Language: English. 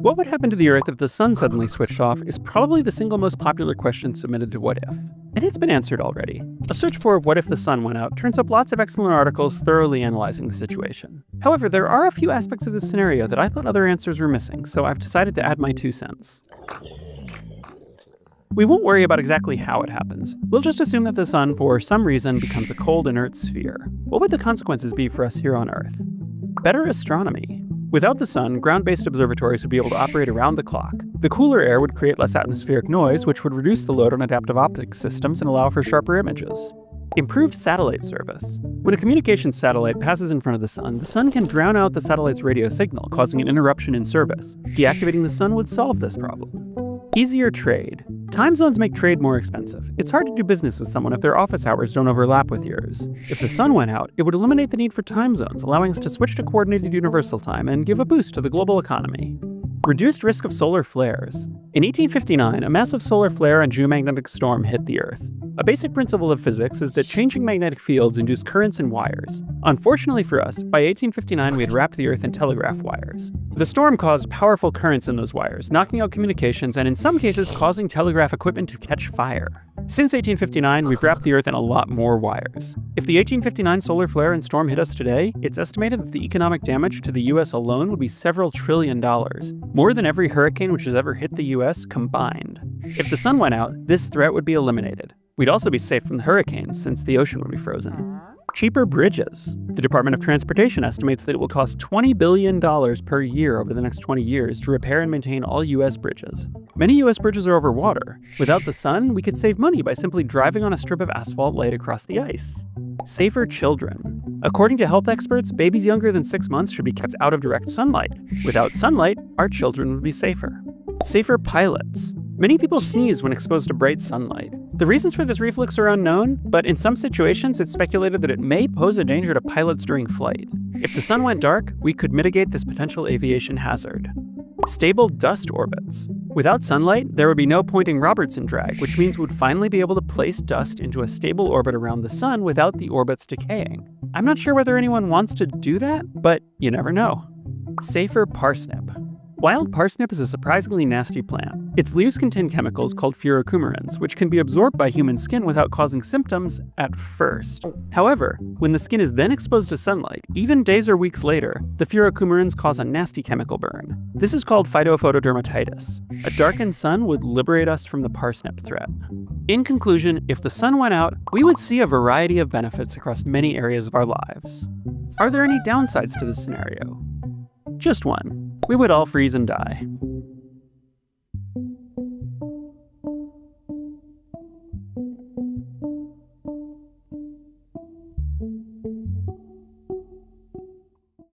What would happen to the Earth if the sun suddenly switched off is probably the single most popular question submitted to What If. And it's been answered already. A search for What If the Sun Went Out turns up lots of excellent articles thoroughly analyzing the situation. However, there are a few aspects of this scenario that I thought other answers were missing, so I've decided to add my 2 cents. We won't worry about exactly how it happens. We'll just assume that the sun, for some reason, becomes a cold, inert sphere. What would the consequences be for us here on Earth? Better astronomy. Without the sun, ground-based observatories would be able to operate around the clock. The cooler air would create less atmospheric noise, which would reduce the load on adaptive optics systems and allow for sharper images. Improved satellite service. When a communications satellite passes in front of the sun can drown out the satellite's radio signal, causing an interruption in service. Deactivating the sun would solve this problem. Easier trade. Time zones make trade more expensive. It's hard to do business with someone if their office hours don't overlap with yours. If the sun went out, it would eliminate the need for time zones, allowing us to switch to coordinated universal time and give a boost to the global economy. Reduced risk of solar flares. In 1859, a massive solar flare and geomagnetic storm hit the Earth. A basic principle of physics is that changing magnetic fields induce currents in wires. Unfortunately for us, by 1859 we had wrapped the Earth in telegraph wires. The storm caused powerful currents in those wires, knocking out communications and in some cases causing telegraph equipment to catch fire. Since 1859, we've wrapped the Earth in a lot more wires. If the 1859 solar flare and storm hit us today, it's estimated that the economic damage to the US alone would be several $1 trillion, more than every hurricane which has ever hit the US combined. If the sun went out, this threat would be eliminated. We'd also be safe from the hurricanes, since the ocean would be frozen. Cheaper bridges. The Department of Transportation estimates that it will cost $20 billion per year over the next 20 years to repair and maintain all US bridges. Many US bridges are over water. Without the sun, we could save money by simply driving on a strip of asphalt laid across the ice. Safer children. According to health experts, babies younger than 6 months should be kept out of direct sunlight. Without sunlight, our children would be safer. Safer pilots. Many people sneeze when exposed to bright sunlight. The reasons for this reflex are unknown, but in some situations it's speculated that it may pose a danger to pilots during flight. If the sun went dark, we could mitigate this potential aviation hazard. Stable dust orbits. Without sunlight, there would be no Poynting-Robertson drag, which means we'd finally be able to place dust into a stable orbit around the sun without the orbits decaying. I'm not sure whether anyone wants to do that, but you never know. Safer parsnip. Wild parsnip is a surprisingly nasty plant. Its leaves contain chemicals called furocoumarins, which can be absorbed by human skin without causing symptoms at first. However, when the skin is then exposed to sunlight, even days or weeks later, the furocoumarins cause a nasty chemical burn. This is called phytophotodermatitis. A darkened sun would liberate us from the parsnip threat. In conclusion, if the sun went out, we would see a variety of benefits across many areas of our lives. Are there any downsides to this scenario? Just one. We would all freeze and die.